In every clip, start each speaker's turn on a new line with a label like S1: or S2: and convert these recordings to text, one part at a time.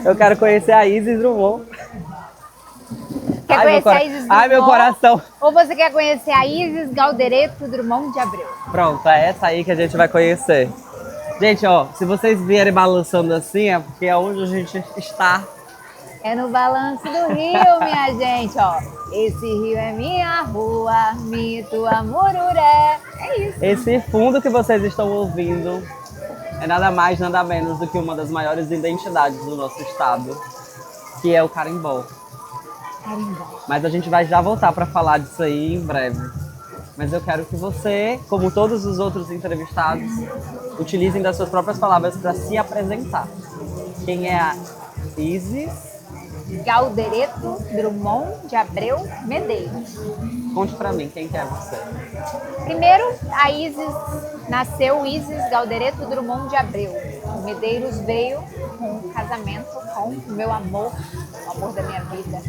S1: Eu quero conhecer a Isis Drummond.
S2: Quer conhecer a Isis Drummond?
S1: Ai, meu coração.
S2: Ou você quer conhecer a Isis Galdereto Drummond de Abreu?
S1: Pronto, é essa aí que a gente vai conhecer. Gente, ó, se vocês vierem balançando assim, é porque é onde a gente está.
S2: É no balanço do rio, minha gente, ó. Esse rio é minha rua, mito, amoruré. É isso.
S1: Esse fundo que vocês estão ouvindo é nada mais, nada menos do que uma das maiores identidades do nosso estado, que é o carimbó.
S2: Carimbó.
S1: Mas a gente vai já voltar para falar disso aí em breve. Mas eu quero que você, como todos os outros entrevistados, utilizem das suas próprias palavras para se apresentar. Quem é a Isis
S2: Galdereto Drummond de Abreu Medeiros.
S1: Conte para mim, quem que é você?
S2: Primeiro, a Isis nasceu Isis Galdereto Drummond de Abreu. O Medeiros veio com o casamento com o meu amor, o amor da minha vida.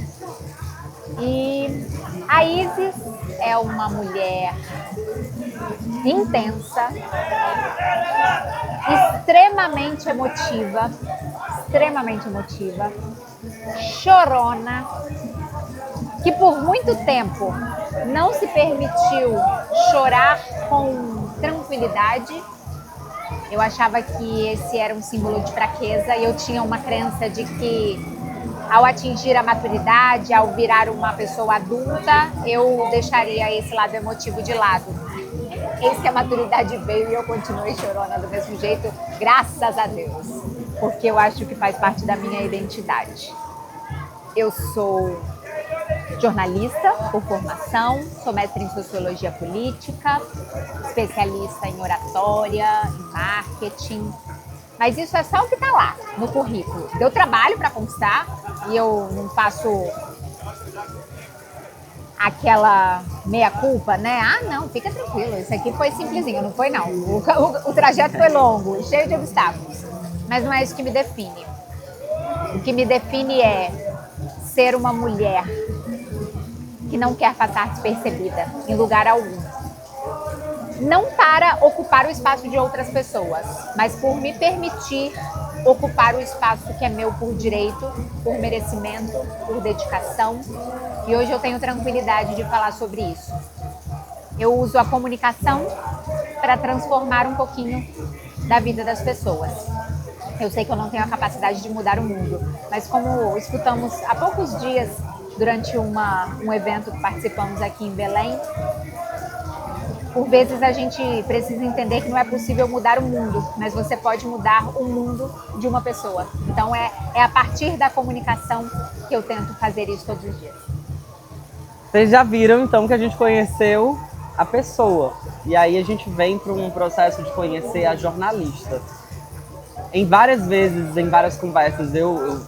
S2: E a Isis é uma mulher intensa, extremamente emotiva, chorona, que por muito tempo não se permitiu chorar com tranquilidade. Eu achava que esse era um símbolo de fraqueza e eu tinha uma crença de que ao atingir a maturidade, ao virar uma pessoa adulta, eu deixaria esse lado emotivo de lado. Eis que a maturidade veio e eu continuei chorona do mesmo jeito, graças a Deus, porque eu acho que faz parte da minha identidade. Eu sou jornalista por formação, sou mestre em sociologia política, especialista em oratória, em marketing, mas isso é só o que está lá no currículo. Deu trabalho para conquistar e eu não faço aquela meia-culpa, né? Ah, não, fica tranquilo, isso aqui foi simplesinho, não foi não. O trajeto foi longo, cheio de obstáculos, mas não é isso que me define. O que me define é ser uma mulher que não quer passar despercebida em lugar algum. Não para ocupar o espaço de outras pessoas, mas por me permitir ocupar o espaço que é meu por direito, por merecimento, por dedicação. E hoje eu tenho tranquilidade de falar sobre isso. Eu uso a comunicação para transformar um pouquinho da vida das pessoas. Eu sei que eu não tenho a capacidade de mudar o mundo, mas como escutamos há poucos dias, durante um evento que participamos aqui em Belém, por vezes a gente precisa entender que não é possível mudar o mundo, mas você pode mudar o mundo de uma pessoa. Então é a partir da comunicação que eu tento fazer isso todos os dias.
S1: Vocês já viram então que a gente conheceu a pessoa. E aí a gente vem para um processo de conhecer a jornalista. Em várias vezes, em várias conversas, eu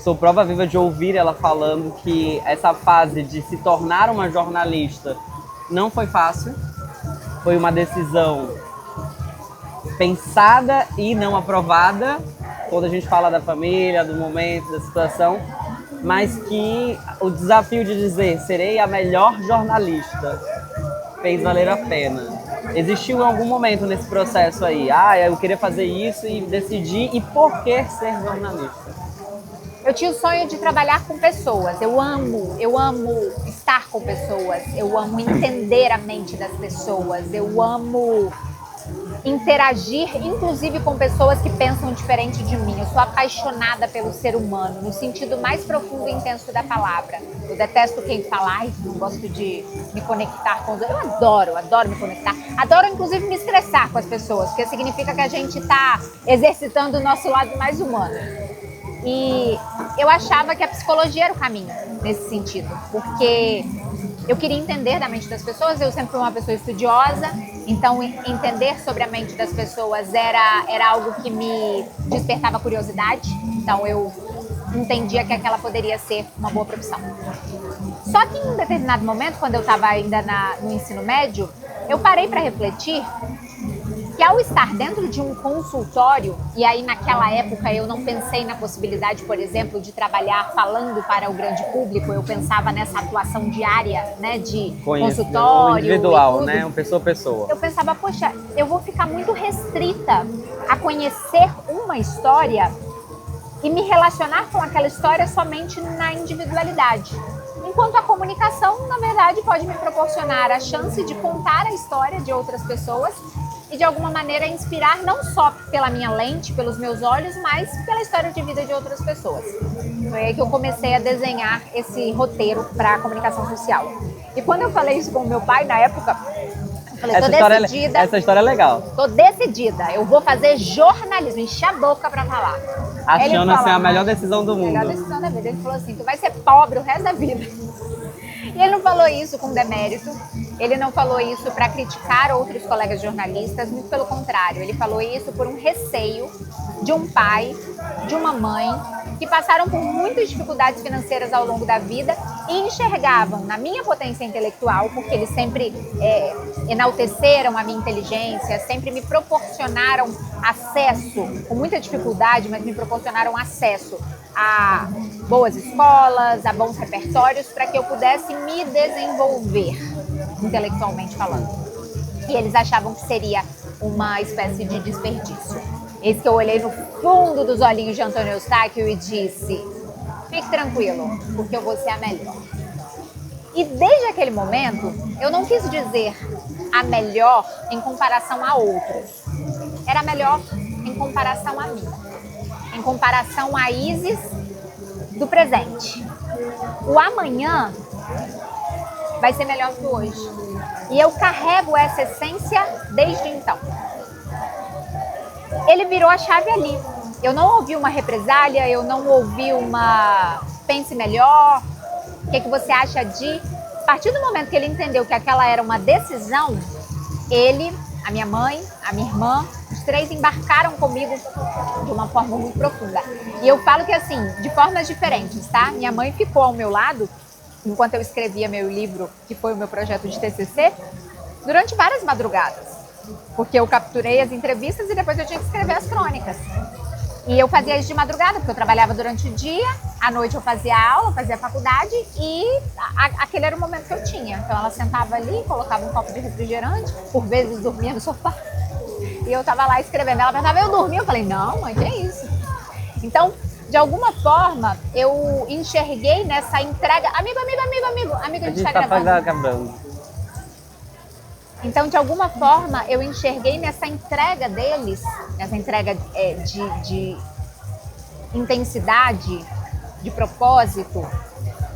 S1: sou prova viva de ouvir ela falando que essa fase de se tornar uma jornalista não foi fácil. Foi uma decisão pensada e não aprovada, quando a gente fala da família, do momento, da situação, mas que o desafio de dizer serei a melhor jornalista fez valer a pena. Existiu em algum momento nesse processo aí, eu queria fazer isso e decidi, e por que ser jornalista?
S2: Eu tinha o sonho de trabalhar com pessoas. Eu amo estar com pessoas. Eu amo entender a mente das pessoas. Eu amo interagir, inclusive com pessoas que pensam diferente de mim. Eu sou apaixonada pelo ser humano, no sentido mais profundo e intenso da palavra. Eu detesto quem fala, não gosto de me conectar com os outros. Eu adoro me conectar. Adoro, inclusive, me estressar com as pessoas, porque significa que a gente está exercitando o nosso lado mais humano. E eu achava que a psicologia era o caminho nesse sentido, porque eu queria entender da mente das pessoas. Eu sempre fui uma pessoa estudiosa, então entender sobre a mente das pessoas era algo que me despertava curiosidade. Então eu entendia que aquela poderia ser uma boa profissão. Só que em um determinado momento, quando eu estava ainda no ensino médio, eu parei para refletir que ao estar dentro de um consultório, e aí naquela época eu não pensei na possibilidade, por exemplo, de trabalhar falando para o grande público, eu pensava nessa atuação diária, né, de consultório,
S1: individual, né, um pessoa a pessoa.
S2: Eu pensava, poxa, eu vou ficar muito restrita a conhecer uma história e me relacionar com aquela história somente na individualidade. Enquanto a comunicação, na verdade, pode me proporcionar a chance de contar a história de outras pessoas e, de alguma maneira, inspirar não só pela minha lente, pelos meus olhos, mas pela história de vida de outras pessoas. Foi aí que eu comecei a desenhar esse roteiro para a comunicação social. E quando eu falei isso com o meu pai, na época, eu falei, tô decidida.
S1: Essa história é legal.
S2: Tô decidida, eu vou fazer jornalismo, encher a boca para falar.
S1: Achando assim a melhor decisão do mundo.
S2: A melhor decisão da vida. Ele falou assim, tu vai ser pobre o resto da vida. E ele não falou isso com demérito, ele não falou isso para criticar outros colegas jornalistas, muito pelo contrário, ele falou isso por um receio de um pai, de uma mãe, que passaram por muitas dificuldades financeiras ao longo da vida e enxergavam na minha potência intelectual, porque eles sempre enalteceram a minha inteligência, sempre me proporcionaram acesso, com muita dificuldade, mas me proporcionaram acesso a boas escolas, a bons repertórios, para que eu pudesse me desenvolver, intelectualmente falando. E eles achavam que seria uma espécie de desperdício. Eis que eu olhei no fundo dos olhinhos de Antônio Eustáquio e disse, fique tranquilo, porque eu vou ser a melhor. E desde aquele momento, eu não quis dizer a melhor em comparação a outros. Era a melhor em comparação a mim. Em comparação a Isis do presente. O amanhã vai ser melhor que o hoje. E eu carrego essa essência desde então. Ele virou a chave ali. Eu não ouvi uma represália, eu não ouvi uma pense melhor, o que você acha de... A partir do momento que ele entendeu que aquela era uma decisão, ele, a minha mãe, a minha irmã, os três embarcaram comigo de uma forma muito profunda. E eu falo que assim, de formas diferentes, tá? Minha mãe ficou ao meu lado, enquanto eu escrevia meu livro, que foi o meu projeto de TCC, durante várias madrugadas. Porque eu capturei as entrevistas e depois eu tinha que escrever as crônicas. E eu fazia isso de madrugada, porque eu trabalhava durante o dia, à noite eu fazia aula, fazia faculdade e aquele era o momento que eu tinha. Então ela sentava ali, colocava um copo de refrigerante, por vezes dormia no sofá. E eu tava lá escrevendo. Ela perguntava, eu dormi? Eu falei, não, mãe, que é isso? Então, de alguma forma, eu enxerguei nessa entrega... Amigo, a gente tá gravando. Então, de alguma forma, eu enxerguei nessa entrega deles, nessa entrega de intensidade, de propósito,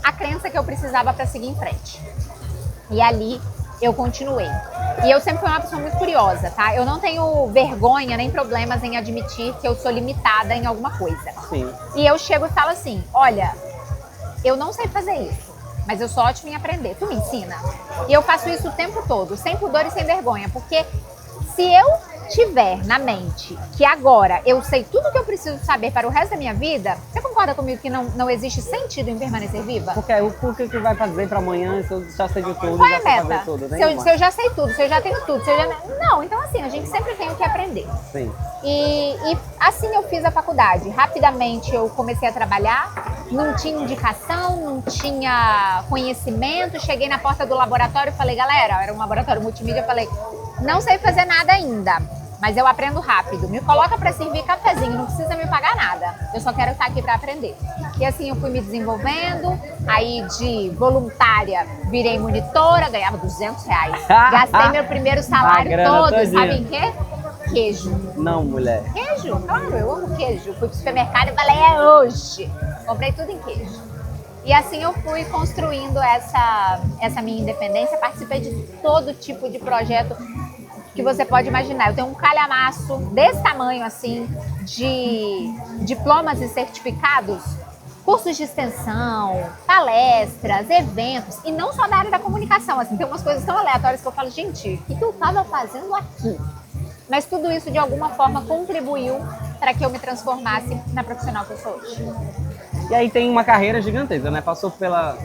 S2: a crença que eu precisava para seguir em frente. E ali eu continuei. E eu sempre fui uma pessoa muito curiosa, tá? Eu não tenho vergonha nem problemas em admitir que eu sou limitada em alguma coisa.
S1: Sim.
S2: E eu chego e falo assim, olha, eu não sei fazer isso, mas eu sou ótima em aprender. Tu me ensina? E eu faço isso o tempo todo, sem pudor e sem vergonha, porque se eu tiver na mente que agora eu sei tudo que eu preciso saber para o resto da minha vida, você concorda comigo que não existe sentido em permanecer viva?
S1: Porque o que vai fazer para amanhã se eu já sei de tudo?
S2: Qual é a meta?
S1: Tudo,
S2: se eu já sei tudo, se eu já tenho tudo, se eu já... Não, então assim, a gente sempre tem o que aprender.
S1: Sim.
S2: E assim eu fiz a faculdade. Rapidamente eu comecei a trabalhar, não tinha indicação, não tinha conhecimento. Cheguei na porta do laboratório e falei, galera, era um laboratório multimídia, eu falei, não sei fazer nada ainda, mas eu aprendo rápido. Me coloca para servir cafezinho, não precisa me pagar nada. Eu só quero estar aqui para aprender. E assim eu fui me desenvolvendo, aí de voluntária virei monitora, ganhava R$200. Gastei meu primeiro salário todo, sabe em quê? Queijo.
S1: Não, mulher.
S2: Queijo? Claro, eu amo queijo. Fui pro supermercado e falei, é hoje. Comprei tudo em queijo. E assim eu fui construindo essa minha independência. Participei de todo tipo de projeto que você pode imaginar. Eu tenho um calhamaço desse tamanho, assim, de diplomas e certificados, cursos de extensão, palestras, eventos, e não só da área da comunicação. Assim, tem umas coisas tão aleatórias que eu falo, gente, o que eu estava fazendo aqui? Mas tudo isso, de alguma forma, contribuiu para que eu me transformasse na profissional que eu sou hoje.
S1: E aí tem uma carreira gigantesca, né? Passou pela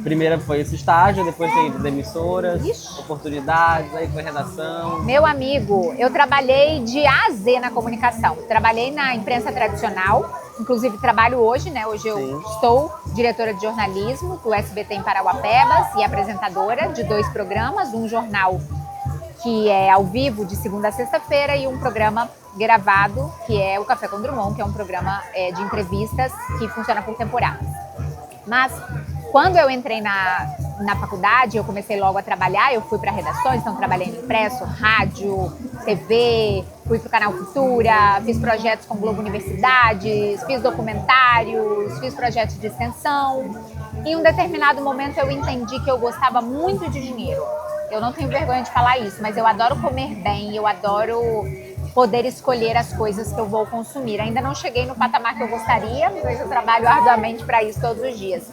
S1: primeira foi esse estágio, depois tem emissoras, oportunidades, aí foi redação.
S2: Meu amigo, eu trabalhei de A a Z na comunicação. Trabalhei na imprensa tradicional, inclusive trabalho hoje, né? Hoje eu estou diretora de jornalismo do SBT em Parauapebas e apresentadora de 2 programas, um jornal que é ao vivo de segunda a sexta-feira e um programa gravado, que é o Café com Drummond, que é um programa de entrevistas que funciona por temporadas. Mas quando eu entrei na faculdade, eu comecei logo a trabalhar, eu fui para redações, então trabalhei no impresso, rádio, TV, fui para o Canal Cultura, fiz projetos com Globo Universidades, fiz documentários, fiz projetos de extensão. Em um determinado momento eu entendi que eu gostava muito de dinheiro. Eu não tenho vergonha de falar isso, mas eu adoro comer bem, eu adoro poder escolher as coisas que eu vou consumir. Ainda não cheguei no patamar que eu gostaria, mas eu trabalho arduamente para isso todos os dias.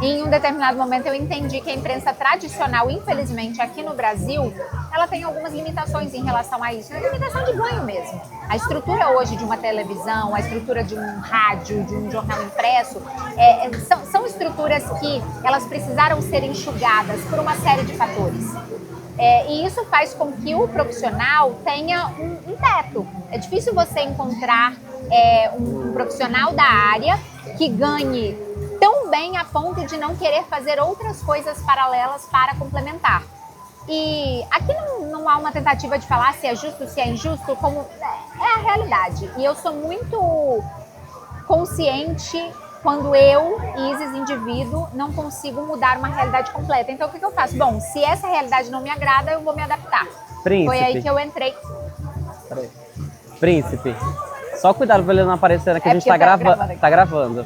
S2: E em um determinado momento eu entendi que a imprensa tradicional, infelizmente aqui no Brasil, ela tem algumas limitações em relação a isso. É limitação de ganho mesmo. A estrutura hoje de uma televisão, a estrutura de um rádio, de um jornal impresso, são estruturas que elas precisaram ser enxugadas por uma série de fatores. E isso faz com que o profissional tenha um teto. É difícil você encontrar um profissional da área que ganhe tão bem a ponto de não querer fazer outras coisas paralelas para complementar. E aqui não há uma tentativa de falar se é justo, se é injusto, como é a realidade. E eu sou muito consciente quando eu, Isis, indivíduo, não consigo mudar uma realidade completa. Então, o que eu faço? Bom, se essa realidade não me agrada, eu vou me adaptar.
S1: Príncipe.
S2: Foi aí que eu entrei.
S1: Peraí. Príncipe, só cuidado pra ele não aparecer que a gente tá gravando.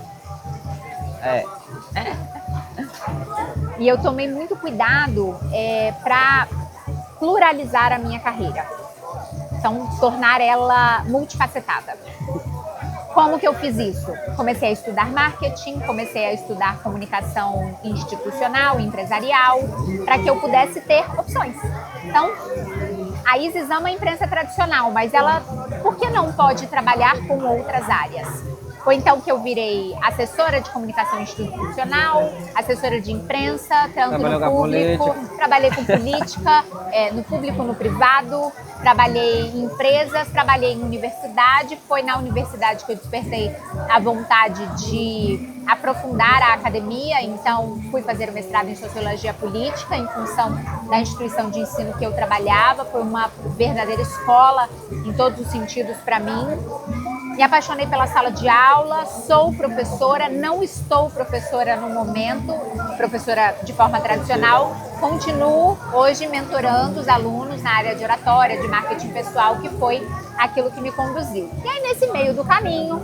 S2: E eu tomei muito cuidado para pluralizar a minha carreira. Então, tornar ela multifacetada. Como que eu fiz isso? Comecei a estudar marketing, comecei a estudar comunicação institucional, empresarial, para que eu pudesse ter opções. Então, a Isis ama a imprensa tradicional, mas ela, por que não pode trabalhar com outras áreas? Foi então que eu virei assessora de comunicação institucional, assessora de imprensa, tanto no público, trabalhei com política, no público, no privado, trabalhei em empresas, trabalhei em universidade. Foi na universidade que eu despertei a vontade de aprofundar a academia, então fui fazer o mestrado em Sociologia Política em função da instituição de ensino que eu trabalhava. Foi uma verdadeira escola em todos os sentidos para mim. Me apaixonei pela sala de aula, sou professora, não estou professora no momento, professora de forma tradicional, continuo hoje mentorando os alunos na área de oratória, de marketing pessoal, que foi aquilo que me conduziu. E aí, nesse meio do caminho,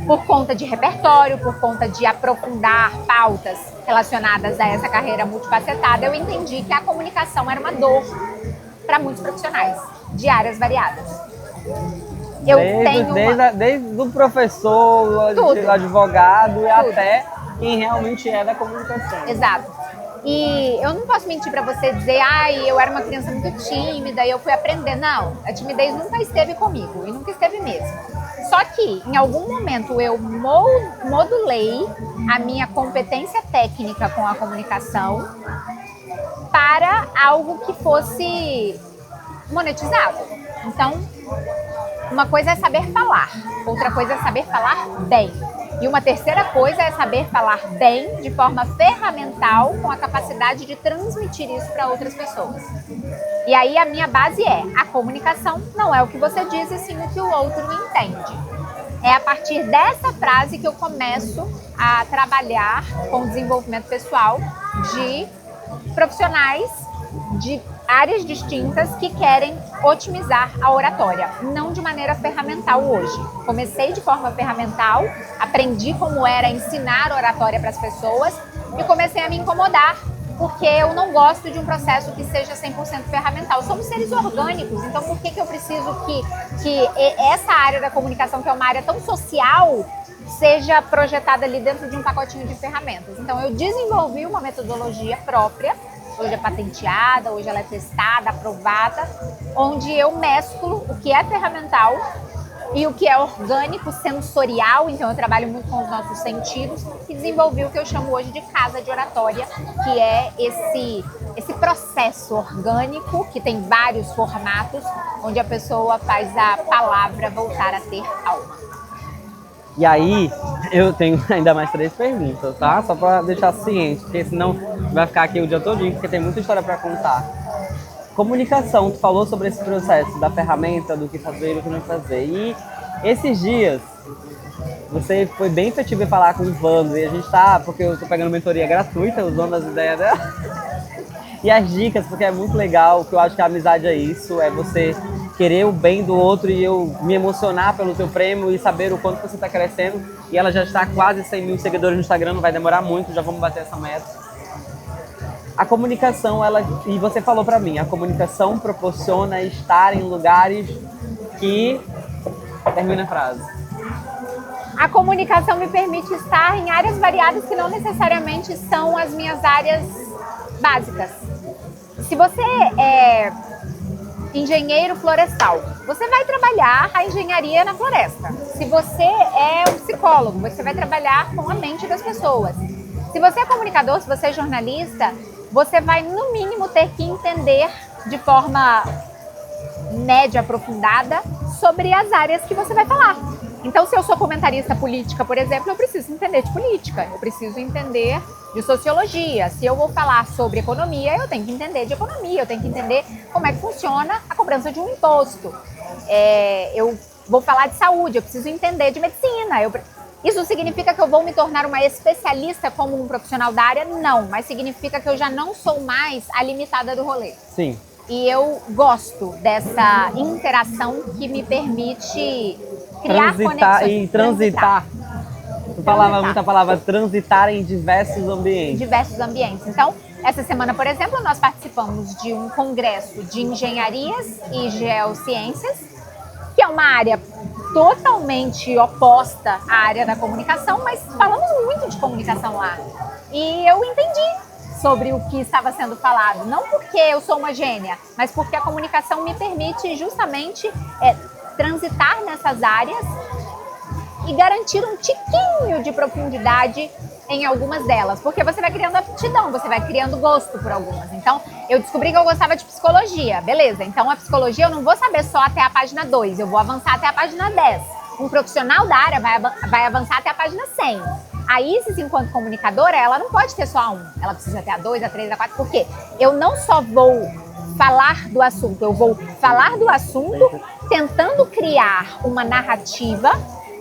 S2: por conta de repertório, por conta de aprofundar pautas relacionadas a essa carreira multifacetada, eu entendi que a comunicação era uma dor para muitos profissionais, de áreas variadas.
S1: Desde o professor, o advogado e até quem realmente é da comunicação.
S2: Exato. E eu não posso mentir para você dizer, eu era uma criança muito tímida e eu fui aprender. Não, a timidez nunca esteve comigo e nunca esteve mesmo. Só que em algum momento eu modulei a minha competência técnica com a comunicação para algo que fosse monetizado. Então, uma coisa é saber falar, outra coisa é saber falar bem. E uma terceira coisa é saber falar bem de forma ferramental, com a capacidade de transmitir isso para outras pessoas. E aí a minha base a comunicação não é o que você diz, e sim o que o outro entende. É a partir dessa frase que eu começo a trabalhar com o desenvolvimento pessoal de profissionais de áreas distintas que querem otimizar a oratória, não de maneira ferramental hoje. Comecei de forma ferramental, aprendi como era ensinar oratória para as pessoas e comecei a me incomodar, porque eu não gosto de um processo que seja 100% ferramental. Somos seres orgânicos, então por que eu preciso que essa área da comunicação, que é uma área tão social, seja projetada ali dentro de um pacotinho de ferramentas? Então eu desenvolvi uma metodologia própria. Hoje é patenteada, hoje ela é testada, aprovada, onde eu mesclo o que é ferramental e o que é orgânico, sensorial. Então eu trabalho muito com os nossos sentidos e desenvolvi o que eu chamo hoje de casa de oratória, que é esse processo orgânico que tem vários formatos, onde a pessoa faz a palavra voltar a ter alma.
S1: E aí, eu tenho ainda mais 3 perguntas, tá? Só pra deixar ciente, porque senão vai ficar aqui o dia todinho, porque tem muita história pra contar. Comunicação, tu falou sobre esse processo da ferramenta, do que fazer e do que não fazer. E esses dias, você foi bem efetivo em falar com o Vando, e a gente tá, porque eu tô pegando mentoria gratuita, usando as ideias dela. E as dicas, porque é muito legal, que eu acho que a amizade é isso, é você querer o bem do outro e eu me emocionar pelo teu prêmio e saber o quanto você está crescendo. E ela já está quase 100 mil seguidores no Instagram, não vai demorar muito, já vamos bater essa meta. A comunicação, e você falou pra mim, a comunicação proporciona estar em lugares que... Termina a frase.
S2: A comunicação me permite estar em áreas variadas que não necessariamente são as minhas áreas básicas. Se você é engenheiro florestal, você vai trabalhar a engenharia na floresta. Se você é um psicólogo, você vai trabalhar com a mente das pessoas. Se você é comunicador, se você é jornalista, você vai, no mínimo, ter que entender de forma média, aprofundada, sobre as áreas que você vai falar. Então, se eu sou comentarista política, por exemplo, eu preciso entender de política, eu preciso entender de sociologia. Se eu vou falar sobre economia, eu tenho que entender de economia, eu tenho que entender como é que funciona a cobrança de um imposto. Eu vou falar de saúde, eu preciso entender de medicina. Isso significa que eu vou me tornar uma especialista como um profissional da área? Não, mas significa que eu já não sou mais a limitada do rolê.
S1: Sim.
S2: E eu gosto dessa interação que me permite criar conexões.
S1: E transitar. Tu falava muita palavra transitar em diversos ambientes.
S2: Diversos ambientes. Então, essa semana, por exemplo, nós participamos de um congresso de engenharias e geociências, que é uma área totalmente oposta à área da comunicação, mas falamos muito de comunicação lá. E eu entendi sobre o que estava sendo falado. Não porque eu sou uma gênia, mas porque a comunicação me permite justamente transitar nessas áreas e garantir um tiquinho de profundidade em algumas delas, porque você vai criando aptidão, você vai criando gosto por algumas. Então, eu descobri que eu gostava de psicologia, beleza. Então, a psicologia eu não vou saber só até a página 2, eu vou avançar até a página 10. Um profissional da área vai avançar até a página 100. A Isis, enquanto comunicadora, ela não pode ter só a 1, ela precisa ter a 2, a 3, a 4, porque eu não só vou falar do assunto, eu vou falar do assunto tentando criar uma narrativa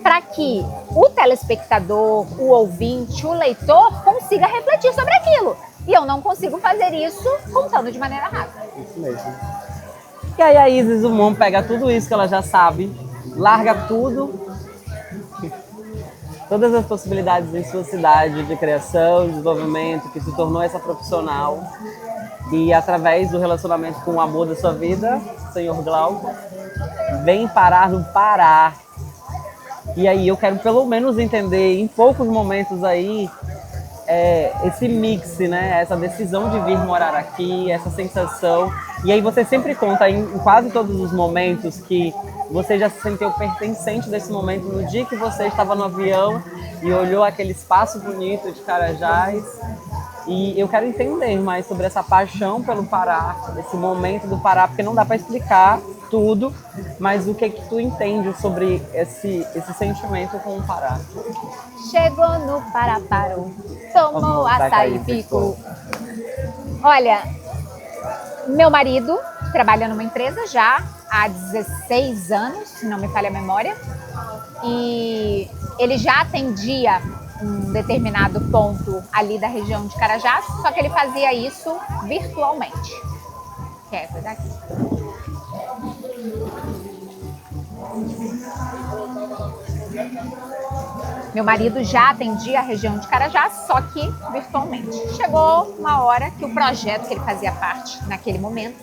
S2: para que o telespectador, o ouvinte, o leitor consiga refletir sobre aquilo. E eu não consigo fazer isso contando de maneira rasa.
S1: Isso mesmo. E aí a Isis Dumont pega tudo isso que ela já sabe, larga tudo, todas as possibilidades em sua cidade de criação, de desenvolvimento, que se tornou essa profissional. E através do relacionamento com o amor da sua vida, senhor Glauco, vem parar no Pará. E aí eu quero pelo menos entender em poucos momentos aí esse mix, né? Essa decisão de vir morar aqui, essa sensação. E aí você sempre conta em quase todos os momentos que você já se sentiu pertencente desse momento no dia que você estava no avião e olhou aquele espaço bonito de Carajás. E eu quero entender mais sobre essa paixão pelo Pará, esse momento do Pará, porque não dá para explicar tudo, mas o que tu entende sobre esse sentimento com o Pará?
S2: Chegou no Pará, parou, tomou açaí e ficou. Olha, meu marido trabalha numa empresa já há 16 anos, se não me falha a memória, e ele já atendia um determinado ponto ali da região de Carajás, só que ele fazia isso virtualmente. Quer ver daqui? Meu marido já atendia a região de Carajás, só que virtualmente. Chegou uma hora que o projeto que ele fazia parte naquele momento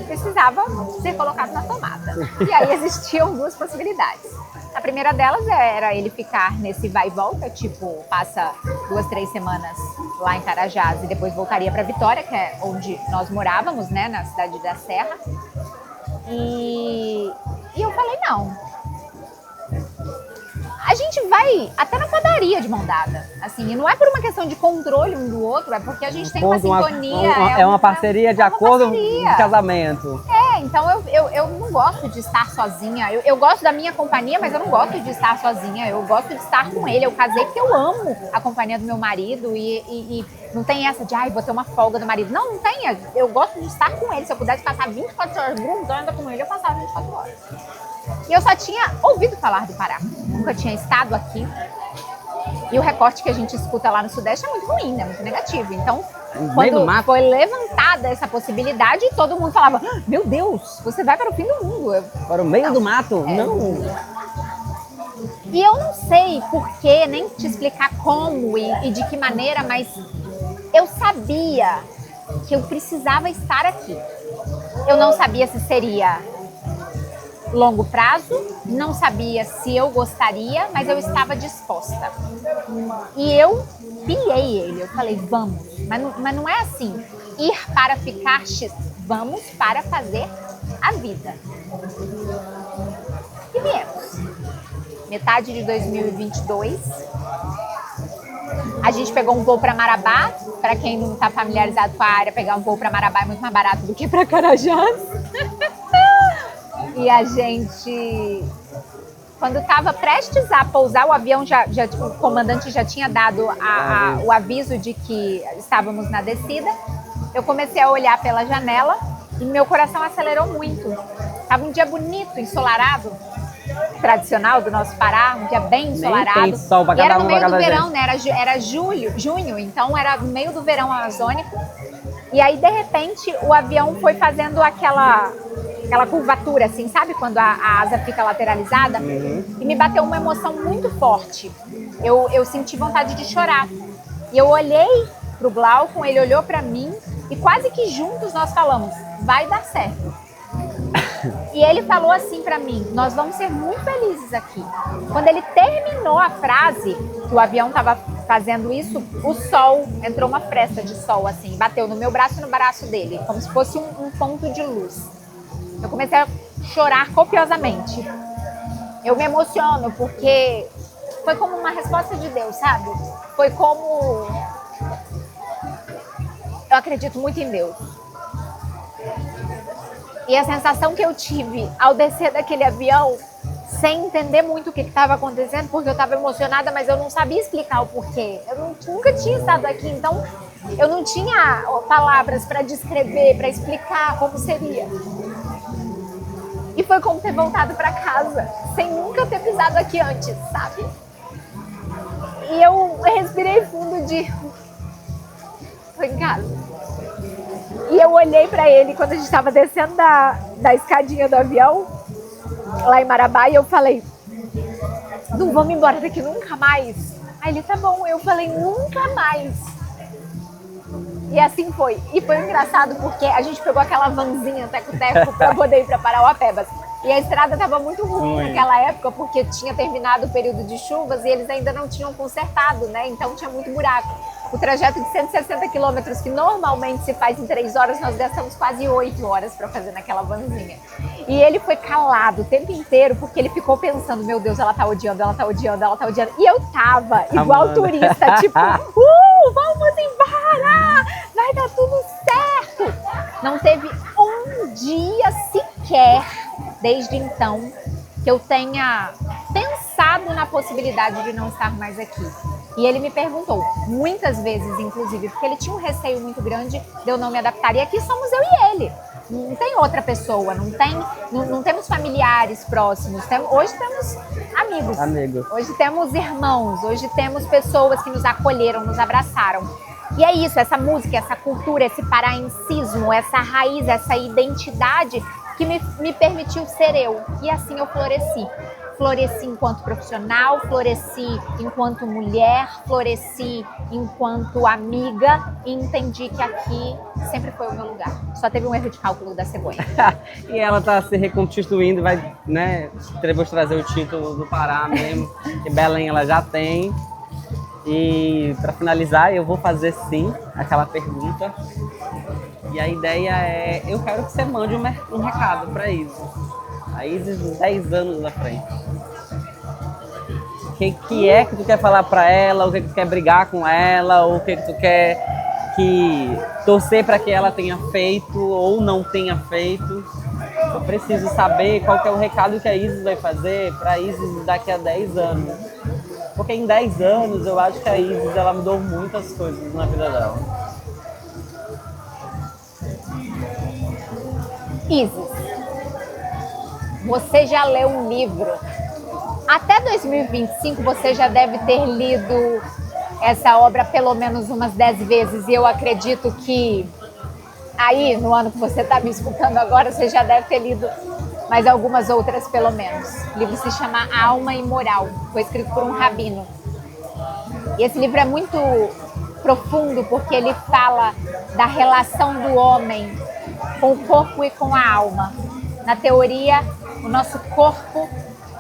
S2: precisava ser colocado na tomada. E aí existiam duas possibilidades. A primeira delas era ele ficar nesse vai e volta, tipo, passa 2, 3 semanas lá em Carajás e depois voltaria para Vitória, que é onde nós morávamos, né, na cidade da Serra. E eu falei, não. A gente vai até na padaria de mão dada, assim, e não é por uma questão de controle um do outro, é porque a gente tem uma sintonia.
S1: É uma parceria de acordo de casamento.
S2: então eu não gosto de estar sozinha. Eu gosto da minha companhia, mas eu não gosto de estar sozinha. Eu gosto de estar com ele. Eu casei porque eu amo a companhia do meu marido e não tem essa de, vou ter uma folga do marido. Não tem. Eu gosto de estar com ele. Se eu pudesse passar 24 horas grudando com ele, eu passava 24 horas. E eu só tinha ouvido falar do Pará. Nunca tinha estado aqui. E o recorte que a gente escuta lá no Sudeste é muito ruim, né? Muito negativo. Então, quando foi levantada essa possibilidade, todo mundo falava, meu Deus, você vai para o fim do mundo.
S1: Para o meio do mato? Não.
S2: E eu não sei porquê, nem te explicar como e de que maneira, mas eu sabia que eu precisava estar aqui. Eu não sabia se seria longo prazo, não sabia se eu gostaria, mas eu estava disposta. E eu pilhei ele, eu falei, vamos. Mas não é assim, ir para ficar X, vamos para fazer a vida. E viemos. Metade de 2022. A gente pegou um voo para Marabá. Para quem não está familiarizado com a área, pegar um voo para Marabá é muito mais barato do que para Carajás. E a gente, quando estava prestes a pousar, o avião o comandante já tinha dado o aviso de que estávamos na descida. Eu comecei a olhar pela janela e meu coração acelerou muito. Estava um dia bonito, ensolarado, tradicional do nosso Pará, um dia bem ensolarado.
S1: Nem tem sol pra
S2: e era
S1: cada
S2: no meio do verão,
S1: gente.
S2: né? Era junho, então era no meio do verão amazônico. E aí, de repente, o avião foi fazendo aquela curvatura, assim, sabe? Quando a asa fica lateralizada. E me bateu uma emoção muito forte. Eu senti vontade de chorar. E eu olhei pro Glaucon, ele olhou pra mim e quase que juntos nós falamos, vai dar certo. E ele falou assim pra mim, nós vamos ser muito felizes aqui. Quando ele terminou a frase, que o avião tava fazendo isso, o sol, entrou uma fresta de sol, assim, bateu no meu braço e no braço dele, como se fosse um ponto de luz. Eu comecei a chorar copiosamente. Eu me emociono porque foi como uma resposta de Deus, sabe? Foi como... Eu acredito muito em Deus. E a sensação que eu tive ao descer daquele avião, sem entender muito o que estava acontecendo, porque eu estava emocionada, mas eu não sabia explicar o porquê. Eu nunca tinha estado aqui, então eu não tinha palavras para descrever, para explicar como seria. E foi como ter voltado para casa, sem nunca ter pisado aqui antes, sabe? E eu respirei fundo de... Tô em casa. E eu olhei pra ele quando a gente estava descendo da escadinha do avião, lá em Marabá, e eu falei, não vamos embora daqui nunca mais. Aí ele, tá bom. Eu falei, nunca mais. E assim foi. E foi engraçado porque a gente pegou aquela vanzinha teco-teco pra poder ir pra Parauapebas. E a estrada estava muito ruim naquela época, porque tinha terminado o período de chuvas e eles ainda não tinham consertado, né? Então tinha muito buraco. O trajeto de 160 quilômetros, que normalmente se faz em 3 horas, nós gastamos quase 8 horas para fazer naquela vanzinha. E ele foi calado o tempo inteiro, porque ele ficou pensando, meu Deus, ela tá odiando, ela tá odiando, ela tá odiando. E eu tava igual turista, tipo, vamos embora, vai dar tudo certo. Não teve um dia sequer, desde então, que eu tenha pensado na possibilidade de não estar mais aqui. E ele me perguntou, muitas vezes, inclusive, porque ele tinha um receio muito grande de eu não me adaptar. E aqui somos eu e ele. Não tem outra pessoa, não temos familiares próximos. Hoje temos amigos. Hoje temos irmãos, hoje temos pessoas que nos acolheram, nos abraçaram. E é isso, essa música, essa cultura, esse paraencismo, essa raiz, essa identidade que me permitiu ser eu. E assim eu floresci. Floresci enquanto profissional, floresci enquanto mulher, floresci enquanto amiga e entendi que aqui sempre foi o meu lugar. Só teve um erro de cálculo da cegonha.
S1: E ela tá se reconstituindo, vai, né, vou trazer o título do Pará mesmo, que Belém ela já tem. E para finalizar, eu vou fazer sim aquela pergunta. E a ideia é, eu quero que você mande um recado para Isis. A Isis, 10 anos na frente. O que é que tu quer falar para ela? O que tu quer brigar com ela? O que tu quer torcer para que ela tenha feito ou não tenha feito? Eu preciso saber qual que é o recado que a Isis vai fazer para a Isis daqui a 10 anos. Porque em 10 anos eu acho que a Isis ela mudou muitas coisas na vida dela.
S2: Isis, você já leu um livro? Até 2025 você já deve ter lido essa obra pelo menos umas 10 vezes. E eu acredito que aí, no ano que você está me escutando agora, você já deve ter lido mais algumas outras pelo menos. O livro se chama Alma e Moral, foi escrito por um rabino. E esse livro é muito profundo porque ele fala da relação do homem com o corpo e com a alma. Na teoria, o nosso corpo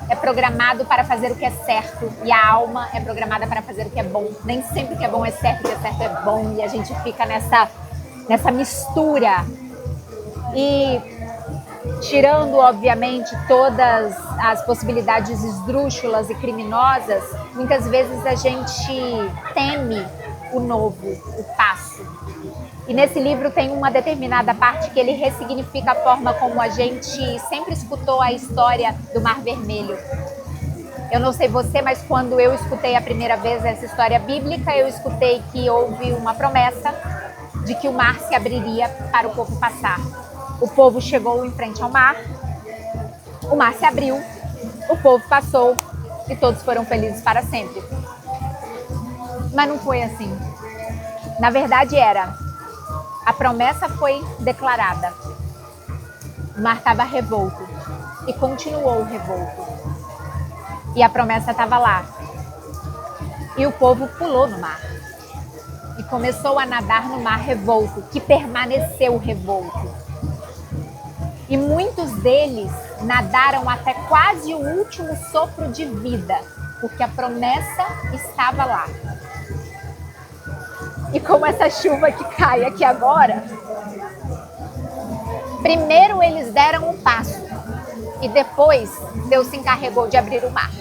S2: é programado para fazer o que é certo e a alma é programada para fazer o que é bom. Nem sempre o que é bom é certo, o que é certo é bom, e a gente fica nessa mistura. E tirando, obviamente, todas as possibilidades esdrúxulas e criminosas, muitas vezes a gente teme o novo, o passo. E nesse livro tem uma determinada parte que ele ressignifica a forma como a gente sempre escutou a história do Mar Vermelho. Eu não sei você, mas quando eu escutei a primeira vez essa história bíblica, eu escutei que houve uma promessa de que o mar se abriria para o povo passar. O povo chegou em frente ao mar, o mar se abriu, o povo passou e todos foram felizes para sempre. Mas não foi assim. Na verdade a promessa foi declarada. O mar estava revolto e continuou revolto. E a promessa estava lá. E o povo pulou no mar e começou a nadar no mar revolto, que permaneceu revolto. E muitos deles nadaram até quase o último sopro de vida, porque a promessa estava lá. E como essa chuva que cai aqui agora, primeiro eles deram um passo e depois Deus se encarregou de abrir o mar.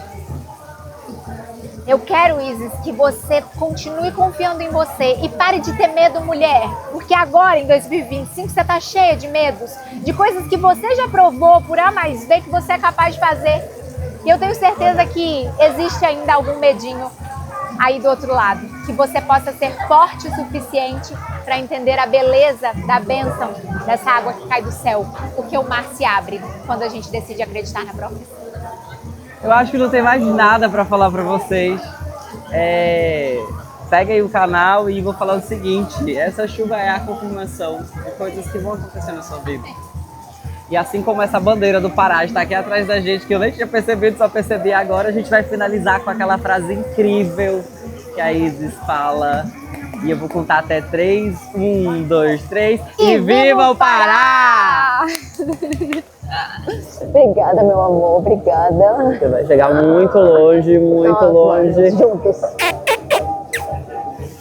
S2: Eu quero, Isis, que você continue confiando em você e pare de ter medo, mulher, porque agora, em 2025, você está cheia de medos, de coisas que você já provou por A mais B que você é capaz de fazer. E eu tenho certeza que existe ainda algum medinho aí do outro lado, que você possa ser forte o suficiente para entender a beleza da bênção dessa água que cai do céu, porque o mar se abre quando a gente decide acreditar na promessa.
S1: Eu acho que não tem mais nada para falar para vocês. Pega aí o canal e vou falar o seguinte: essa chuva é a confirmação de coisas que vão acontecer na sua vida. E assim como essa bandeira do Pará está aqui atrás da gente, que eu nem tinha percebido, só percebi agora, a gente vai finalizar com aquela frase incrível que a Isis fala. E eu vou contar até 3. 1, 2, 3. E viva o Pará!
S2: Obrigada, meu amor, obrigada.
S1: Você vai chegar muito longe, muito longe.
S2: Juntos.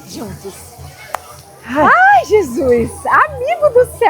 S2: Juntos. Ai, Jesus, amigo do céu.